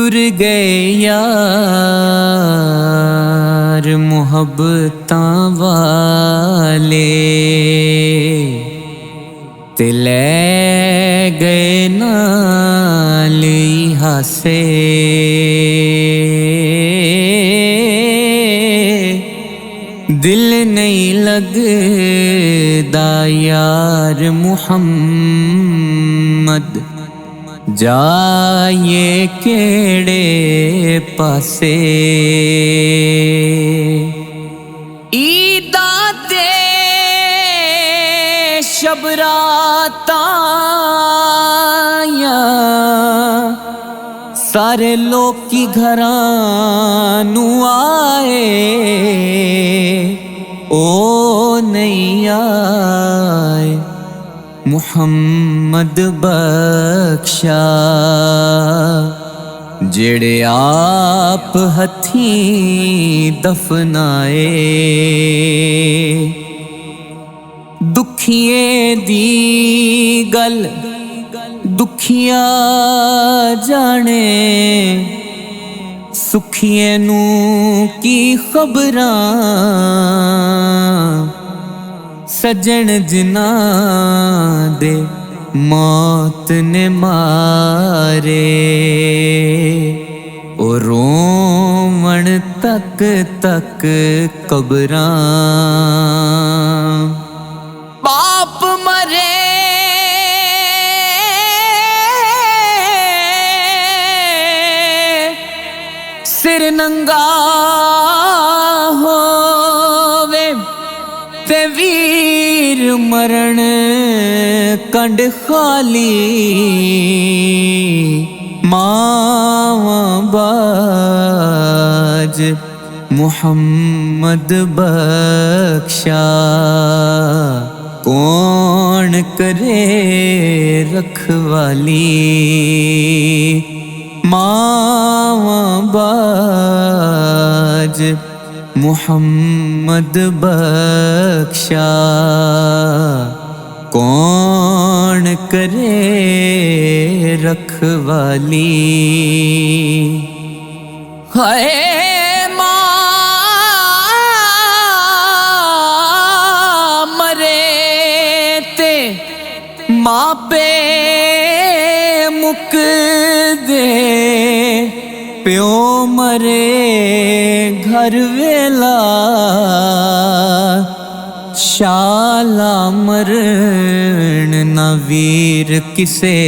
तुर गए यार मुहब्बतां वाले ते लै गए नाल हासे। दिल नहीं लगदा यार मुहम्मद जाए केड़े पासे। ईदा ते शबरातां सारे लोग की घरां नू आए, ओ नहीं आए मुहम्मद बख्शा जेड़े आप हथीं दफनाए। दुखिए दी गल दुखिया जाने, सुखिए नू की खबरां सजन जिना दे मौत ने मारे। ओ रोवण तक तक कबरां बाप मरे सिर नंगा होवे ते वीर मरण कंड खाली। मावां बाज मुहम्मद बख्शा कौन करे रखवाली। मावां बाज मुहम्मद बख्शा कौन करे रखवाली। हाय मां मरे ते मापे मुक दे, प्यो मरे घर वेला शाला मरण ना वीर किसे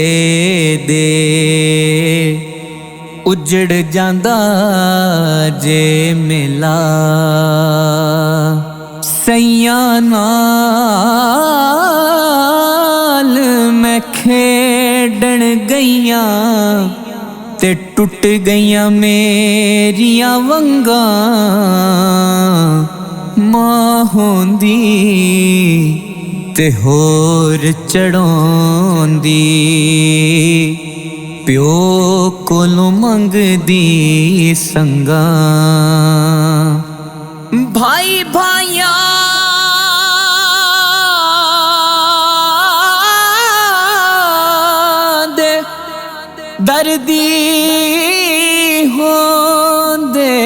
दे। उजड़ जांदा जे मेला सैयां नाल मैं खेडण गईयां ते टुट गईयां मेरियां वंगां। मां होंदी ते होर चढ़ोंदी, प्यो कोलों मंगदी संगां। भाई भाइयां दे दर्दी होंदे,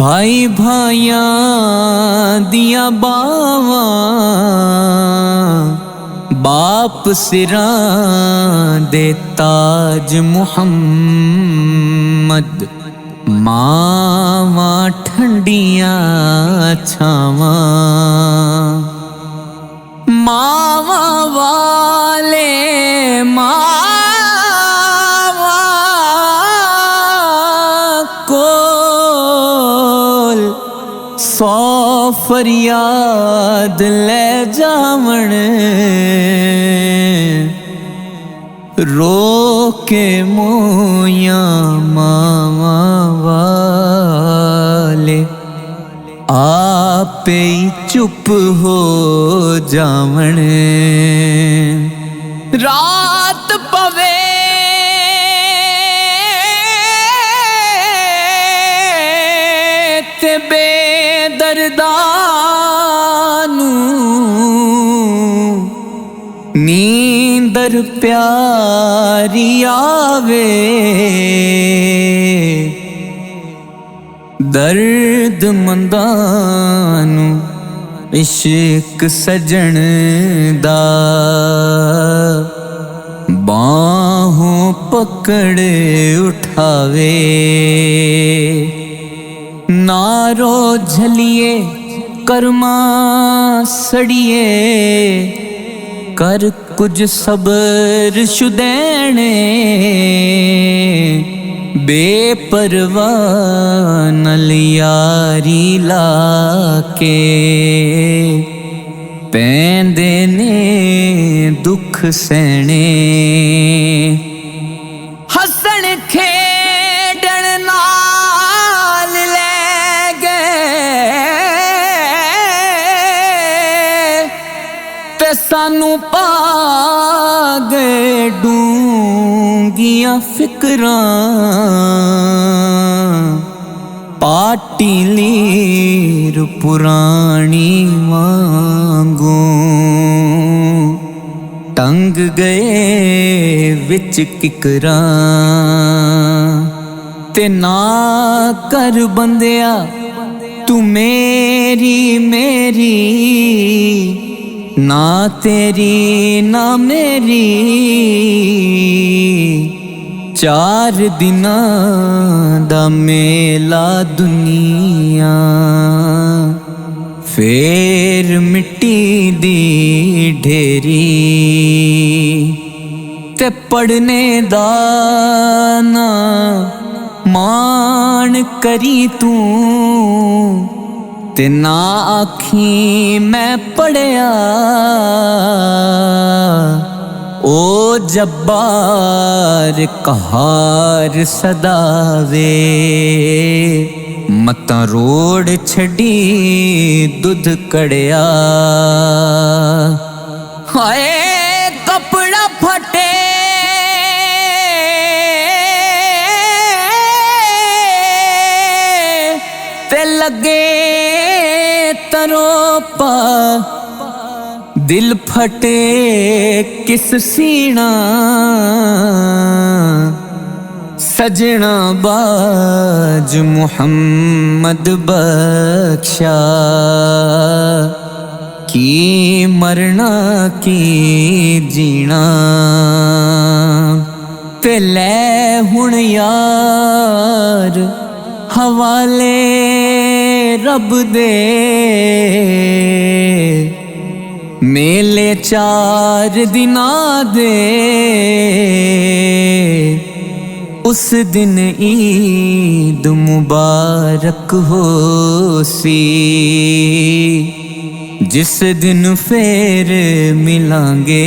भाई भाइयां दियां बावां बाप सिरां दे ताज मुहम्मद। मावां ठंडियां छावां, मावां वाले मावां कोल सौ फरियाद ले जावण। रो के मोया मावां वाले आपे चुप हो जावण। रात पवे ते बेदर्दां नूं नींद नींदर प्यारी आवे दर्द मंदानू इश्क सजन दा बाहों पकड़े उठावे नारो झलिए कर्मा सड़िए कर कुछ सबर शुदैने बेपरवाह नल यारी लाके पैंदे ने दुख सहने हसन खेडन नाल ले गए ते सानू पा गए डूंगियां फिक्रां पाटी लीर पुरानी वांगू टंग गए विच किकरां ते ना कर बंदिया तू मेरी मेरी ना तेरी ना मेरी चार दिनां दा मेला दुनिया फेर मिट्टी दी ढेरी ते पढ़ने दा ना मान करी तू ते ना आखी मैं पढ़िया ओ जब्बार कहार सदावे मत रोड छड़ी दुध कड़िया हाय कपड़ा फटे ते लगे तरोपा दिल फटे किस सीना सजना बाज मुहम्मद बख्शा की मरना की जीना ते ले हुण यार हवाले रब दे मेले चार दिना दे उस दिन ईद मुबारक हो सी जिस दिन फेर मिलांगे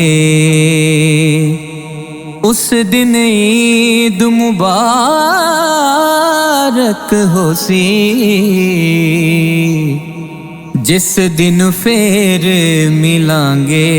उस दिन ईद मुबारक हो सी जिस दिन फेर मिलांगे